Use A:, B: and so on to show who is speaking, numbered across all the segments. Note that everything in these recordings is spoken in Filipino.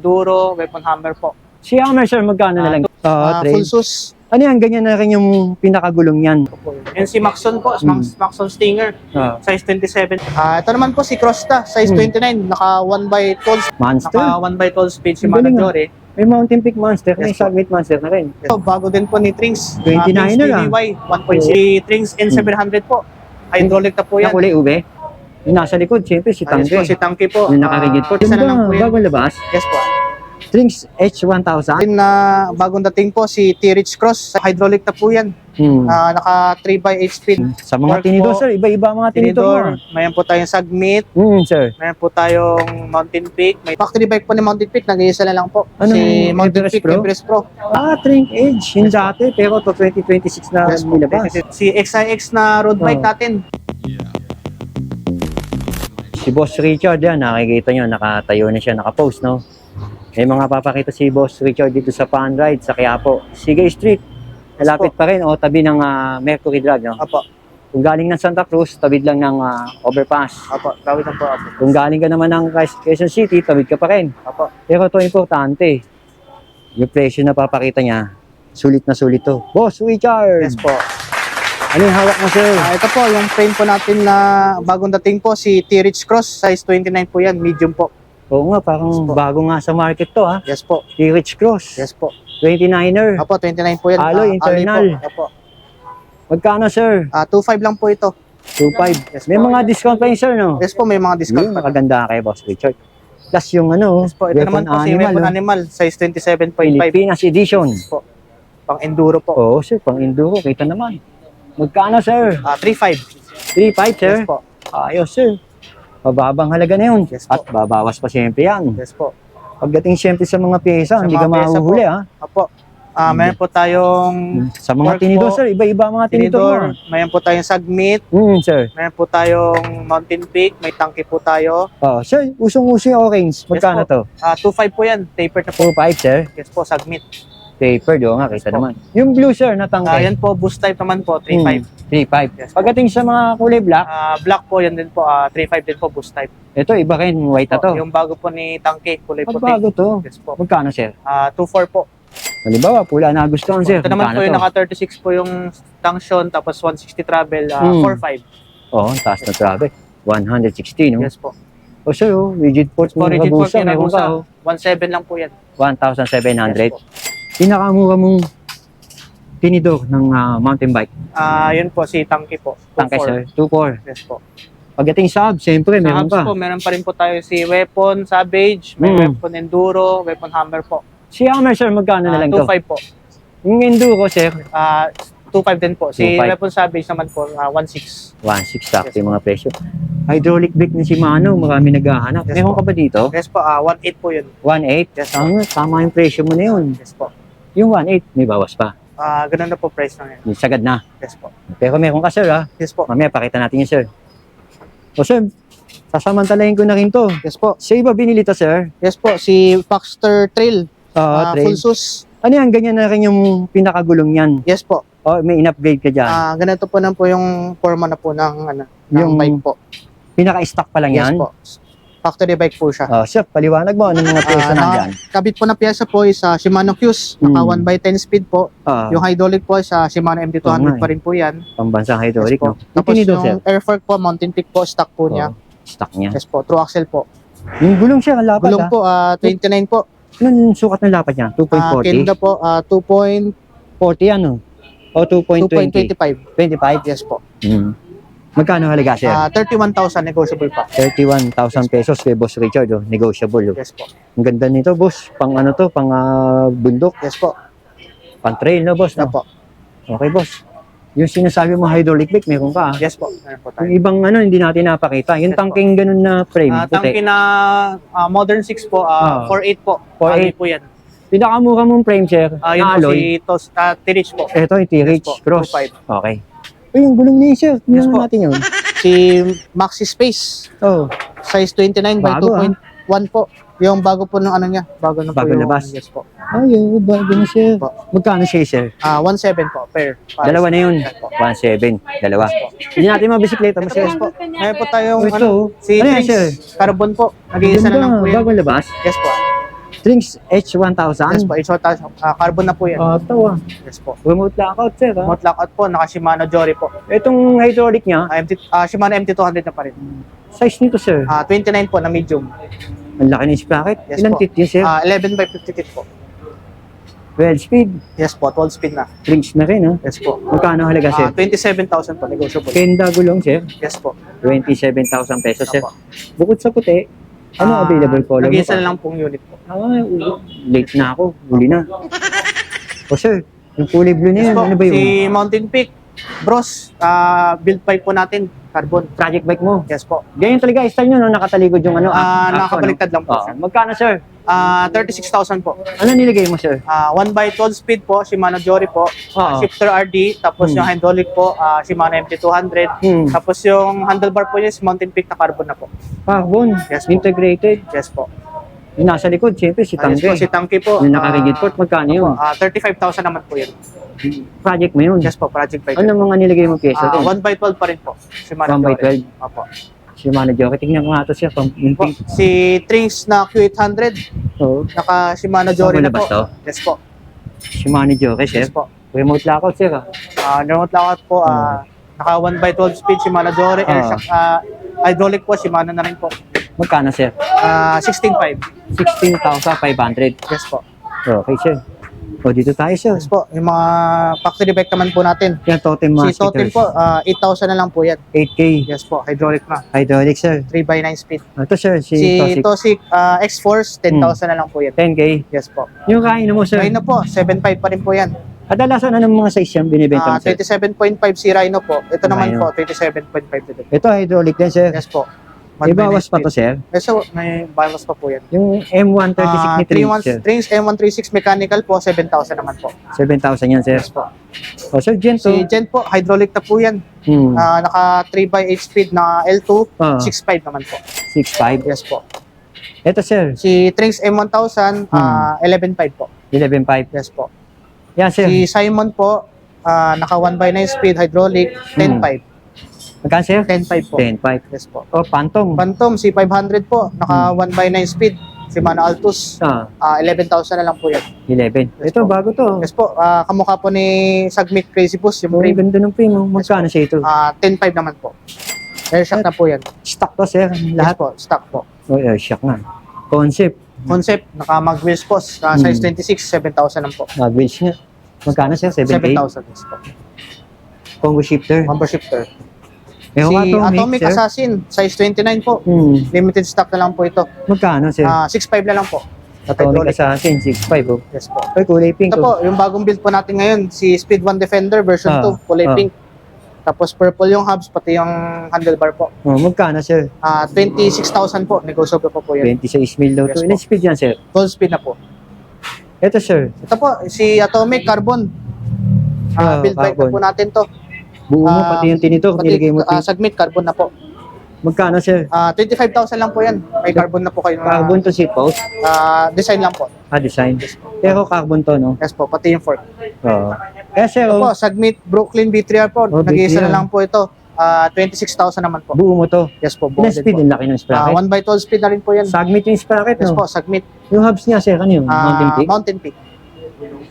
A: enduro, weapon hammer po.
B: Si Hammer, sir, magkano na lang?
A: Full sus.
B: Ano yan? Ganyan na rin yung pinakagulong yan.
A: And si Maxon po, Maxon Stinger, size 27. Ito naman po si Crosta, size 29, naka 1x12.
B: Monster?
A: Naka 1x12 speed si
B: Ang galing,
A: Manajore.
B: May Mountain Peak Monster, may
A: Yes, po.
B: Submit Monster na rin.
A: Ito, bago din po ni Trings.
B: 29 na lang.
A: DDY, 1.6. Trings N700 po. Hydraulic na po yan.
B: Nakulay ube. Yung nasa likod, siyempre, si
A: Yes po,
B: Tangke.
A: si Tangke po.
B: Yung nakarigid po.
A: Isa na lang po yan.
B: Bagong labas.
A: Yes po.
B: Strings H1000.
A: Din na bagong dating po si T-Rich Cross. Hydraulic na po yan. Naka 3x8 speed.
B: Sa mga
A: Work
B: tinidor,
A: po.
B: sir, iba-iba mga tinidor.
A: Mayroon po tayong Submit.
B: Sir.
A: Mayroon po tayong Mountain Peak. May factory bike po ni Mountain Peak. Nag-iisa na lang po.
B: Ano,
A: Si Mountain
B: Everest
A: Peak
B: Pro?
A: Everest Pro.
B: Trink Edge. Yung dati, pero to 2026 na
A: Yes po.
B: nilabas.
A: Si XIX na road bike natin.
B: Si Boss Richard yan, nakikita nyo, nakatayo na siya, nakapost, no? May mga papakita si Boss Richard dito sa Fun Ride, sa Quiapo. Sigay Street, malapit pa rin, o tabi ng Mercury Drug, no?
A: Apo.
B: Kung galing ng Santa Cruz, tawid lang ng overpass.
A: Apo. Tawid na po ako.
B: Kung galing ka naman ng Quezon City, tawid ka pa rin.
A: Apo.
B: Pero ito importante, yung presyo na papakita niya, sulit na sulit to. Boss Richard!
A: Yes po.
B: Ano yung hawak mo, sir?
A: Ito po, yung frame po natin na bagong dating po, si T-Rich Cross. Size 29 po yan, medium po.
B: Oo nga, parang
A: Yes po.
B: bago nga sa market to, ha?
A: Yes po.
B: T-Rich Cross.
A: Yes po.
B: 29er.
A: Apo, 29 po yan.
B: Alloy, internal.
A: Apo.
B: Magkano, sir?
A: 2.5 lang po ito.
B: 2.5.
A: Yes
B: May
A: po.
B: mga discount pa yun, sir, no?
A: Yes po, may mga discount
B: Yung
A: pa.
B: makaganda kay Boss Richard. Plus yung ano,
A: Yes po, ito naman po si Weapon Animal, size 27.5.
B: Pilipinas Edition.
A: Yes po. Pang enduro po.
B: Oo, sir, pang enduro, kita naman. Magkano, sir?
A: 3.5.
B: 3.5, sir?
A: Yes po.
B: Ayos, sir. Mababang halaga na yun.
A: Yes po.
B: At babawas pa siyempre yan.
A: Yes po.
B: Pagdating siyempre sa mga pyesa,
A: Sa
B: hindi ka
A: mga pyesa
B: mahuhuli,
A: po.
B: ha?
A: Apo. Meron po tayong
B: Sa mga
A: Work
B: tinidor,
A: po.
B: sir, iba-iba mga tinidor.
A: tinidor, mayroon po tayong Submit,
B: Sir.
A: mayroon po tayong Mountain Peak, may Tangke po tayo.
B: Oh, sir, usong-uso yung orange. Magkano
A: po.
B: to?
A: 2.5 po yan, tapered na po.
B: 2.5, sir.
A: Yes po, Submit.
B: Paper, doon nga, kita
A: Yes po.
B: naman. Yung blue, sir, na tangke.
A: Yan po, boost type naman po, 3.5.
B: 3.5.
A: Yes po.
B: Pagdating sa mga kulay black,
A: Black po, yan din po, 3.5 din po, boost type.
B: ito iba rin, white na to.
A: Yung bago po ni Tangke, kulay
B: Pag
A: puti.
B: bago to,
A: Yes po.
B: magkano, sir?
A: 2.4 po.
B: Halimbawa, pula na gusto sir.
A: Ito naman po yung
B: Magkano to?
A: naka 36 po yung Tangtion, tapos 160 travel, 4.5.
B: Oo, ang taas na trabe. 160, no?
A: Yes po.
B: O sir, rigid port
A: Po,
B: mo
A: rigid po,
B: Ragusa, meron ka, oh.
A: 1.7 lang po yan.
B: 1,700.
A: Yes po.
B: Pinakamura mong tinidor ng mountain bike.
A: Yun po, si Tangke po. 2.4.
B: Tangke, sir. 2.4.
A: Yes po.
B: Pagdating sa hub, siyempre,
A: Sa
B: meron
A: hubs
B: pa.
A: po, meron pa rin po tayo si Weapon, Savage, may Weapon Enduro, Weapon Hammer po.
B: Si Hammer, sir, magkano na lang to?
A: 2.5 po.
B: Yung enduro, sir,
A: 2.5 din po. Si
B: 2.5.
A: Weapon Savage naman po, 1.6.
B: 1.6 sakto yung mga presyo. Hydraulic brake ni si Mano, marami naghahanap.
A: Yes
B: Meron
A: po.
B: ka ba dito?
A: Yes po, 1.8 po yun.
B: 1.8?
A: Yes,
B: Tama yung presyo mo na yun.
A: Yes po.
B: Yung 1.8, may bawas pa.
A: Ganun na po price lang yan.
B: Yung sagad na.
A: Yes po.
B: Pero meron ka, sir, ha?
A: Yes po.
B: Mamaya, pakita natin yun, sir. O, sir, sasamantalahin ko na rin to.
A: Yes po.
B: Sa iba binili to, sir?
A: Yes po, si Paxter Trail.
B: Trail.
A: Full sus.
B: Ano yan? Ganyan na rin yung pinakagulong yan.
A: Yes po.
B: O, may in-upgrade ka dyan.
A: Ganito po na po yung forma na po ng
B: Yung
A: bike po.
B: Pinaka-stock pa lang
A: Yes
B: yan?
A: po. Factory bike po siya.
B: O, sir, paliwanag mo. Anong mga pyesa nandyan?
A: Kabit po na piyesa po is Shimano Qs, naka 1x10 speed po. Yung hydraulic po sa Shimano
B: Oo
A: MT200
B: nga,
A: pa rin po yan.
B: Pambansang hydraulic,
A: Yes po.
B: no? Yung
A: Tapos
B: tinidor, sir?
A: yung air fork po, Mountain Peak po, stock po niya.
B: Stock niya.
A: Yes po, true axle po.
B: Yung gulong, sir, ang lapad,
A: Gulong
B: ha?
A: po, 29 po.
B: Anong sukat ng lapad niya? 2.40?
A: Kenda po, 2.25.
B: 40 ano? O 2.20? 25?
A: Yes po.
B: Magkano halaga, sir?
A: 31,000 negotiable pa.
B: 31,000 pesos kay Boss Richard, oh. Negotiable, oh.
A: Yes po.
B: Ang ganda nito, boss. Pang ano to, pang bundok,
A: Yes po.
B: pang trail, no, boss?
A: Na
B: No?
A: po.
B: Okay, boss. Yung sinasabi mo hydraulic brake, meron ka, ah.
A: Yes po. Meron po tayo.
B: Yung ibang ano, hindi natin napakita. Yung
A: Yes po.
B: tangking ganun na frame,
A: Tangke
B: puti.
A: na Modern 6 po, 4.8 po.
B: 4.8.
A: Alloy po yan.
B: Pinakamura mong frame, sir,
A: Yun
B: na
A: po
B: alloy.
A: si T-Rich po.
B: Ito, yung T-Rich
A: Yes po,
B: Cross.
A: 2.5.
B: Okay. Yung gulong niya, sir.
A: Yes
B: Tingnan
A: po.
B: natin yun.
A: Si Maxi Space,
B: Oh,
A: size 29 by
B: Bago,
A: 2.1 po. Yung bago po ng ano niya, bago na po
B: Bago
A: yung
B: labas.
A: Yes po.
B: ayun, bago na, sir.
A: Po.
B: Magkano siya, sir?
A: 1.7 po, pair. Pares.
B: Dalawa na yun.
A: Yes po.
B: 1.7. Dalawa. Hindi natin mabisikleta mo,
A: Ito
B: sir.
A: po. Ngayon po tayong
B: Oh, ito.
A: si
B: Ano yan,
A: Trix,
B: sir?
A: Carbon po. Nag-iisa na lang po yan.
B: Bagong labas.
A: Yes po.
B: Trinks H1000.
A: Yes po, carbon na po yan.
B: Ito
A: Yes po.
B: Remote lockout, sir.
A: Remote lockout po, naka Shimano Jory po.
B: Itong hydraulic niya,
A: Shimano MT200 na pa rin.
B: size nito, sir.
A: 29 po na medium.
B: Ang laki ng sprocket.
A: Yes
B: Ilang
A: po.
B: teeth yun, sir?
A: 11 by 50 teeth po.
B: 12 speed.
A: Yes po, 12 speed na.
B: Trinks na rin, ha?
A: Yes po.
B: Magkano halaga, sir?
A: 27,000 po, negotiable.
B: Kenda gulong, sir.
A: Yes po.
B: 27,000 pesos, sir.
A: Opo.
B: Bukod sa puti, ano available color mo
A: Nag-isa
B: pa?
A: lang pong unit po.
B: Late na ako. Huli na. O, sir, yung kulay blue na
A: Yes
B: yan,
A: po,
B: ano ba yun?
A: si Mountain Peak. Bros, build pipe po natin, carbon.
B: Project bike mo.
A: Yes po.
B: Ganyan talaga, style nyo, no? Nakataligod yung ano.
A: Nakakabaliktad lang po, sir.
B: Magkano, sir?
A: 36,000 po.
B: Ano nilagay mo, sir?
A: 1 by 12 speed po, Shimano Jory po.
B: Oo.
A: Shifter RD, tapos yung hydraulic po, Shimano MT200. Tapos yung handlebar po niya is Mountain Peak na carbon na po.
B: Carbon.
A: Yes po.
B: Integrated.
A: Yes po.
B: Yung nasa likod, siyempre, si
A: Yes po,
B: Tangke.
A: si Tangke po.
B: Yung naka-rigid port, magkano yun?
A: 35,000 naman po yun.
B: Project mo yun.
A: Yes po, project bike.
B: Ano mga nilagay mo pyesa?
A: 1 by 12 pa rin po. Shimano
B: 1 by
A: Jory.
B: 12.
A: Opo.
B: Shimano Jockey. Tingnan ko nga ito, sir. Yung
A: Po,
B: pink.
A: si Trinks na Q800,
B: Oo.
A: naka Shimano Jory na
B: Labas
A: po.
B: to?
A: Yes po.
B: Shimano Jockey, sir.
A: Yes po.
B: Remote lockout, sir.
A: Remote lockout po, naka 1 by 12 speed Shimano Jory. Airshock, hydraulic po, Shimano na rin po.
B: Magkano, sir?
A: 16.5.
B: 16,500.
A: Yes po.
B: Okay, sir. O, dito tayo, sir.
A: Yes po. Yung mga factory bike naman po natin.
B: Yan, totem
A: Si
B: master.
A: Totem po, 8,000 na lang po yan.
B: 8K.
A: Yes po, hydraulic na.
B: Hydraulic, sir.
A: 3 by 9 speed.
B: Ito, sir. Si
A: Si
B: Tosik.
A: Tosik X-Force, 10,000 na lang po yan.
B: 10K.
A: Yes po.
B: Yung kain mo, sir.
A: Rhino po, 7.5 pa rin po yan.
B: Kadalasan, anong mga size yan binibenta mo, sir?
A: 27.5 si Rhino po. Ito naman
B: Rhino.
A: po, 27.5 din.
B: Ito, hydraulic din, sir.
A: Yes po.
B: May bawas pa to, sir.
A: Yes, so, may bawas pa po yan.
B: Yung M136 ni Trinks, sir.
A: Trinks M136 mechanical po, 7,000 naman po.
B: 7,000 yan, sir.
A: Yes po.
B: O, sir, Gento.
A: Si Gen po, hydraulic na po yan. Naka 3 by 8 speed na L2, 6.5 naman po.
B: 6.5.
A: Yes po.
B: Ito, sir.
A: Si Trinks M1000, 11.5 po.
B: 11.5.
A: Yes po.
B: Yan, sir.
A: Si Simon po, naka 1 by 9 speed hydraulic, 10.5.
B: Magkano, sir?
A: 10.5 po.
B: 10.5.
A: Yes po.
B: O, Phantom.
A: Phantom, si 500 po, naka 1 by 9 speed. Si Mano Altus, 11,000 na lang po yan.
B: 11.
A: Yes
B: Ito,
A: po.
B: bago to.
A: Yes po, kamukha po ni Sagmit Crazy Bus, yung
B: Oh,
A: frame.
B: ganda ng frame. Magkano siya ito?
A: 10.5 naman po. Airshock na po yan.
B: Stock to, sir.
A: Lahat
B: Lahat.
A: po, stock po.
B: O, airshock nga. Concept.
A: Concept, naka mag wheels po, size 26, 7,000 lang po.
B: Mag-wheels nga. Magkano, sir? 7K?
A: 7,000 yes po.
B: Combo shifter.
A: Bumper shifter.
B: Eh,
A: Si
B: sir.
A: Atomic Assassin, size 29 po. Limited stock na lang po ito.
B: Magkano, sir?
A: 6.5 na lang po.
B: Atomic Assassin, 6.5. Oh.
A: Yes po.
B: Ay, kulay pink.
A: Ito
B: Oh.
A: po, yung bagong build po natin ngayon, si Speed 1 Defender version 2, kulay pink. Tapos purple yung hubs, pati yung handlebar po.
B: Oh, magkano, sir?
A: 26,000 po, negotiable po po yan.
B: 26 mil daw to.
A: Yes,
B: Ilan
A: po.
B: speed yan, sir?
A: 12 speed na po.
B: Ito, sir.
A: Ito po, si Atomic Carbon. Build bike na
B: carbon.
A: po natin to.
B: Buo mo, pati yung tinito. Nilagay mo.
A: Sagmit, carbon na po.
B: Magkano, sir?
A: 25,000 lang po yan. May carbon na po kayo.
B: Carbon to seat post?
A: Design lang po.
B: Design. Pero carbon to, no?
A: Yes po, pati yung fork.
B: Oo. Kaya, sir,
A: Ito po,
B: oh,
A: Sagmit Brooklyn B3R po.
B: Oh,
A: Nag-iisa
B: B3R.
A: na lang po ito. 26,000 naman po.
B: buo mo to.
A: Yes po,
B: Ilan
A: bonded
B: speed?
A: po.
B: Ang laki ng sprocket.
A: 1 by 12 speed na rin po yan.
B: Sagmit yung sprocket,
A: Yes
B: no?
A: po, Sagmit.
B: Yung hubs niya, sir, ano yun? Mountain Peak?
A: Mountain Peak.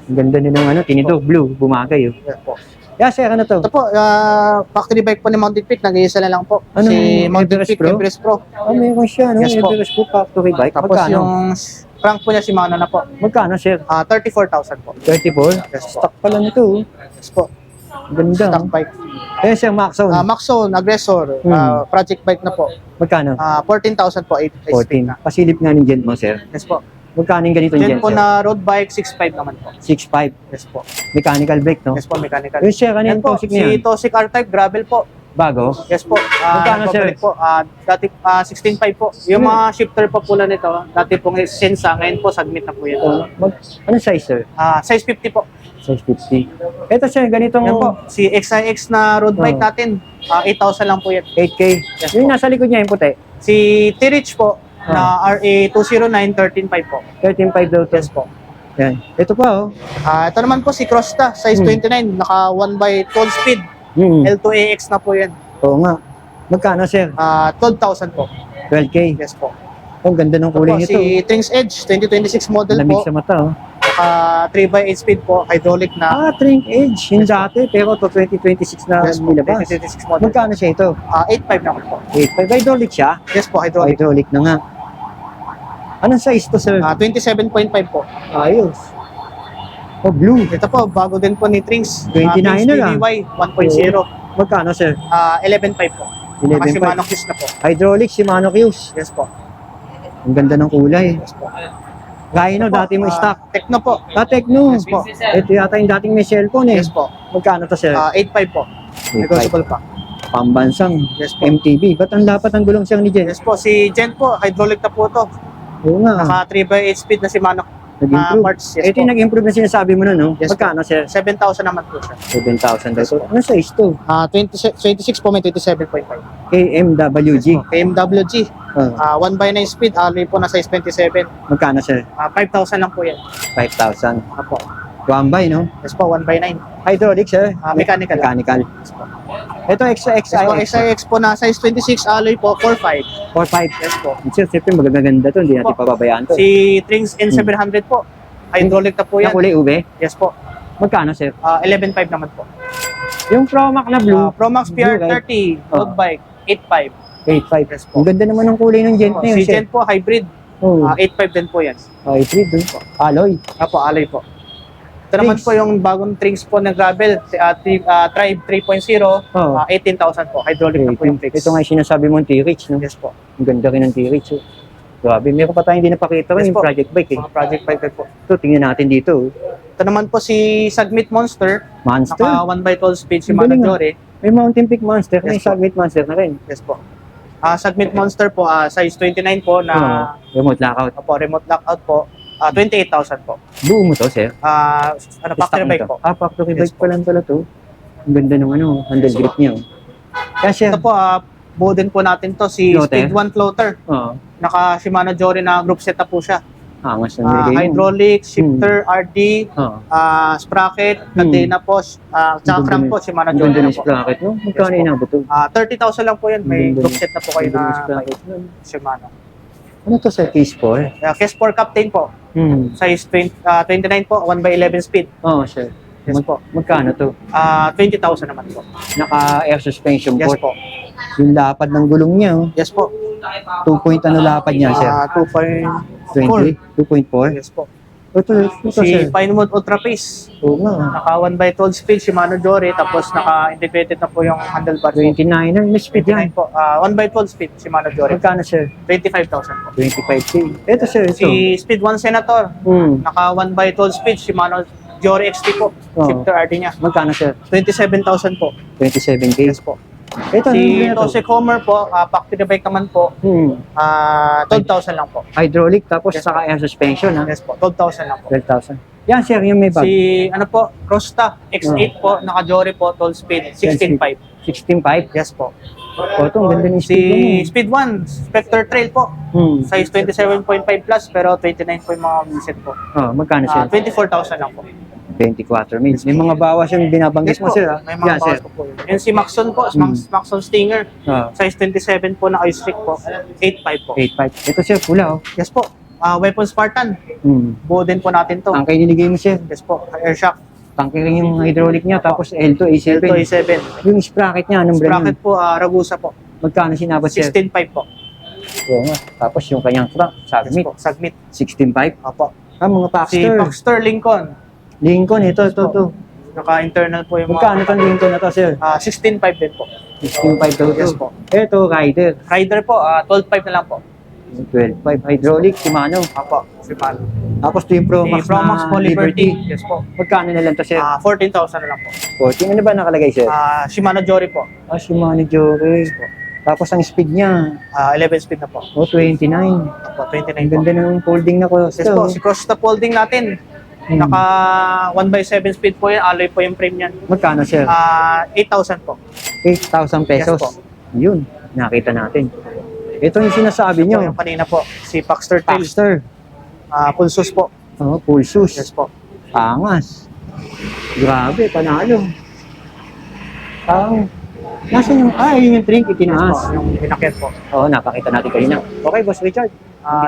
B: Ang ganda nila ng ano, tinidor, blue, bumagay. Oh.
A: Yes po.
B: Yeah, sir, ano to?
A: Ito po, factory bike po ni Mountain Peak, nag-iisa na lang po.
B: Ano,
A: si Mountain
B: Everest
A: Peak
B: Pro?
A: Everest Pro.
B: Oh, meron siya, no?
A: Yes po.
B: Everest po, factory bike.
A: Tapos
B: Magkano?
A: yung crank po niya si Mano na po.
B: Magkano, sir?
A: 34,000 po.
B: 34?
A: Yes po.
B: Stock pala nito. Oh.
A: Yes po.
B: Ganda.
A: Stock bike.
B: Eh, sir, Maxon.
A: Maxone, Aggressor, project bike na po.
B: Magkano?
A: 14,000 po, 8 speed
B: 14.
A: na.
B: Pasilip nga ni Gent mo, sir.
A: Yes po.
B: Magkano yung ganito
A: Yan
B: Gent,
A: po
B: sir?
A: na road bike, 6.5 naman po.
B: 6.5.
A: Yes po.
B: Mechanical brake, no?
A: Yes po, mechanical.
B: Yung sir, ano
A: Yan
B: yung
A: po,
B: Tosik
A: si
B: niya?
A: Tosik R-Type, gravel po.
B: Bago?
A: Yes po.
B: Magkano, sir?
A: Nagbabalik po. Dati 16.5 po. Yung mga shifter pa pula nito, dati pong Sensa, ngayon po Sagmit na po yan.
B: Anong size, sir?
A: Size 50 po.
B: Size 50. Ito, sir, ganitong
A: Yan po. Si XIX na road bike natin, 8,000 lang po yan.
B: 8K.
A: Yes
B: Yung
A: po.
B: nasa likod niya, yung puti.
A: Si T-Rich po, na RA209, 13.5 po.
B: 13.5 daw to.
A: Yes po.
B: Yan. Ito pa, oh.
A: Ito naman po si Crosta, size 29, naka 1 by 12 speed. L2AX na po yan.
B: Oo nga. Magkano, sir?
A: 12,000 po.
B: 12K.
A: Yes po.
B: Ang ganda ng kulay
A: Opo,
B: nito.
A: si Trinx Edge, 2026 model
B: Lamig
A: po.
B: sa mata, oh.
A: 3x8 speed po, hydraulic na.
B: Trink Edge, yung dati, pero to 2026 na
A: Yes po,
B: nilabas.
A: 2026 model.
B: Magkano siya ito?
A: 8.5 naman po.
B: 8.5. Hydraulic siya?
A: Yes po, hydraulic.
B: Hydraulic na nga. Anong size to, sir?
A: 27.5 po.
B: Ayos. Oh, blue.
A: Ito po, bago din po ni Trinx.
B: 29 na lang.
A: DDY 1.0.
B: Magkano, sir?
A: 11.5 po. Kasi
B: 11.5.
A: Manokis na po.
B: Hydraulic, Shimano Q's.
A: Yes po.
B: Ang ganda ng kulay.
A: Yes po.
B: Rhino, dati mo stock.
A: Tekno po.
B: Tecno.
A: Yes po.
B: Ito yata yung dating may cellphone eh.
A: Yes po.
B: Magkano to, sir?
A: 8.5 po.
B: 8.5.
A: Negotiable pa.
B: Pambansang
A: Yes po.
B: MTB. Ba't ang dapat ang gulong siyang ni Jen?
A: Yes po. Si Jen po, hydraulic na po to.
B: Oo nga.
A: Naka 3x8 speed na si Manok.
B: Nag-improve.
A: Parts. Yes
B: Ito yung
A: po.
B: nag-improve na sinasabi mo nun, no?
A: Yes
B: Magkano, sir?
A: 7,000 naman po siya.
B: 7,000 daw. So, ano size to?
A: 26 po, may 27.5.
B: KMWG.
A: KMWG.
B: Oh,
A: 1x9 speed, alloy po na size 27.
B: magkano, sir?
A: 5,000 lang po yan.
B: 5,000.
A: Apo.
B: 1 by, no?
A: Yes po, 1x9.
B: Hydraulic, sir?
A: Mechanical.
B: Mechanical. Ito,
A: Yes po, XIX po na size 26, alloy po, 4.5.
B: 4.5.
A: Yes po.
B: Sir, siyempre magaganda to. Hindi natin pababayaan to.
A: Si Trinx N700 po. Hydraulic na po
B: Yung
A: yan.
B: kulay ube?
A: Yes po.
B: Magkano, sir?
A: 11.5 naman po.
B: Yung Promac na blue,
A: Promax
B: Blue,
A: PR30, road bike, 8.5.
B: 8.5.
A: Yes po.
B: Ang ganda naman ng kulay ng Gent na yun,
A: Si
B: sir.
A: Gen po, hybrid,
B: Oh,
A: 8.5 din po yan.
B: 8.3 dun po. Alloy.
A: Apo, alloy po. Ito naman
B: Trinx.
A: po yung bagong Trinx po ng gravel, Tribe 3.0,
B: Oh.
A: 18,000 po. Hydraulic na po yung Trinx.
B: Ito nga yung sinasabi mong T-Reach, no?
A: Yes po.
B: Ang ganda rin ng T-Reach. Oh. Grabe, meron pa tayong hindi napakita rin
A: Yes
B: yung
A: po.
B: project bike eh.
A: Mga project bike po.
B: Ito, tingnan natin dito. Oh.
A: Ito naman po si Sagmit Monster,
B: Monster.
A: naka 1x12 speed si
B: Ang galing,
A: Manajore.
B: May Mountain Peak Monster, may
A: Yes po.
B: Summit Monster na rin.
A: Yes po. Sagmit Monster po, size 29 po na
B: Remote lockout.
A: remote lockout po. 28,000 po.
B: Buo mo to, sir?
A: Factory
B: Stock mo
A: bike
B: to?
A: po.
B: Factory
A: Yes
B: bike pa lang pala to. Ang ganda ng handle grip niya. Oh. Kaya sir,
A: Ito po, buo din po natin to, si
B: Floater?
A: Speed 1 Floater. Naka Shimano Jory na group setup po siya.
B: angas na nilagay mo.
A: Hydraulic, shifter, RD,
B: Oo.
A: sprocket, cadena po, tsaka
B: Ang
A: crank
B: ganda
A: po, Shimano
B: Ang
A: Jory
B: ganda
A: na
B: ng
A: po.
B: sprocket, no? Magkano
A: Yes po.
B: inabot to?
A: 30,000 lang po yan, may
B: Ang ganda
A: group set na po kayo
B: Ang ganda ng
A: na
B: sprocket.
A: Shimano.
B: Ano to, sir? Case 4?
A: Case 4 Captain po, size 29 po, 1x11 speed.
B: Oo, sir.
A: Yes po.
B: Magkano to?
A: 20,000 naman po.
B: Naka-air suspension
A: Yes
B: port.
A: po.
B: Yung lapad ng gulong niya, oh.
A: Yes po.
B: 2 point ano lapad niya, sir?
A: 2.4.
B: 20? 2.4?
A: Yes po.
B: Ito,
A: Si
B: sir.
A: Pinewood Ultra Pace.
B: Oo nga.
A: Naka 1x12 speed, Shimano Jory, tapos naka-integrated na po yung handlebar po.
B: 29 na, may speed yan.
A: 29 po. 1x12 speed, Shimano Jory.
B: Magkano, sir?
A: 25,000 po.
B: 25K. Ito, sir, ito.
A: Si Speed 1 Senator, naka 1x12 speed, Shimano Jory XT po.
B: Oo.
A: Shifter RD niya.
B: Magkano, sir?
A: 27,000 po.
B: 27K.
A: Yes po.
B: Ito,
A: Si
B: ano
A: Tose Comer po, factory bike naman po, 12,000 lang po.
B: Hydraulic, tapos
A: Yes,
B: saka air suspension, ha?
A: Yes po, 12,000 lang po.
B: 12,000. Yan, sir, yung may bag.
A: Si ano po, Rosta X8 po, naka Jory po, 12 speed, 16.5.
B: 16.5.
A: Yes po.
B: O, ito, ang ganda ng
A: Si Speed 1, Spectre Trail po, size 27.5 plus, pero 29 po yung mga visit po.
B: Oh, magkano, sir?
A: 24,000 lang po.
B: 24 mil. May mga bawas yung binabanggit mo, sir, ha?
A: May mga
B: Yan, sir.
A: bawas po po yun. Yung si Maxon po, Maxon Stinger, size 27 po na ice stick po, 8.5 po.
B: 8.5. Ito, sir, pula, oh.
A: Yes po. Weapon Spartan, buo din po natin to.
B: Ang kayo niligay mo, sir.
A: Yes po, air shock,
B: Tangke rin yung hydraulic niya, tapos L2, A7.
A: L2 A7.
B: Yung sprocket niya, anong brand?
A: Sprocket po, Ragusa po,
B: Magkano sinabot, sir?
A: 16.5 po.
B: Oo nga. Tapos yung kanyang truck,
A: Yes
B: Submit,
A: po, Submit.
B: 16.5.
A: Opo.
B: Mga
A: Si
B: Paxter.
A: Paxter Lincoln,
B: Lincoln, ito.
A: naka-internal po yung
B: Magkano tong Lincoln na to, sir?
A: 16.5 din po.
B: 16.5 daw to.
A: Yes po.
B: Ito, Rider.
A: Rider po, 12.5 na lang po.
B: 12.5. Hydraulic, Shimano.
A: Opo, si Mal.
B: Tapos ito yung Promax,
A: Si Promax
B: na
A: po, Liberty. Yes po.
B: Magkano na lang to, sir?
A: 14,000 na lang po.
B: 14. Ano ba nakalagay, sir?
A: Shimano Jory po.
B: Shimano Jory. Tapos ang speed niya,
A: 11 speed na po.
B: 29.
A: Opo, 29
B: Ang
A: po.
B: ganda ng folding na Costa.
A: Yes po, si cross stop holding natin. Naka 1x7 speed po yan, alloy po yung frame yan.
B: Magkano, sir?
A: 8,000 po.
B: 8,000 pesos.
A: Yes po.
B: Yun, nakita natin. Ito yung sinasabi
A: Ito
B: nyo.
A: yung kanina po, si Paxter Trail.
B: Paxter.
A: Pulsus po.
B: Full shoes.
A: Yes po.
B: Angas. Grabe, panalo. Nasaan yung, yun yung drink,
A: Yes
B: itinaas.
A: po, yung pinakit po.
B: Oo, napakita natin kanina. Okay, Boss Richard.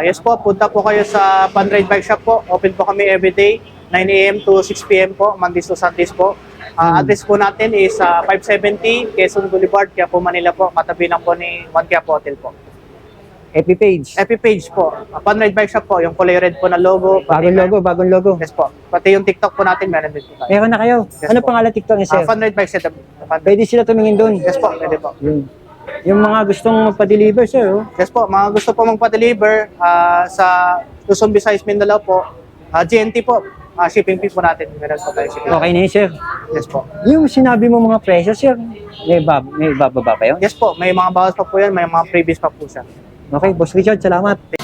A: Yes po, punta po kayo sa Panride Bike Shop po. Open po kami everyday, 9 a.m. to 6 p.m. po, Mondays to Sundays po. Address po natin is 570 Quezon Boulevard, Quiapo, Manila po. Katabi lang po ni One Quiapo Hotel po.
B: FB page.
A: FB page po, Panride Bike Shop po, yung kulay red po na logo.
B: Bagong logo.
A: Yes po. Pati yung TikTok po natin, meron din po tayo.
B: Meron na kayo.
A: Yes
B: Ano
A: po.
B: pangalan TikTok niya, sir?
A: Panride Bike Shop.
B: Pwede sila tumingin doon.
A: Yes po, pwede po.
B: Yung mga gustong magpa-deliver, sir. Oh.
A: Yes po, mga gusto po magpa-deliver sa Luzon, Visayas, Mindanao po, GNT po, shipping fee po natin. Meron po tayo shipping.
B: Okay na yun, sir.
A: Yes po.
B: Yung sinabi mo mga presyo, sir, may bababa pa yun?
A: Yes po, may mga bawas pa po yan, may mga previous pa po siya.
B: Okay, Boss Richard, salamat.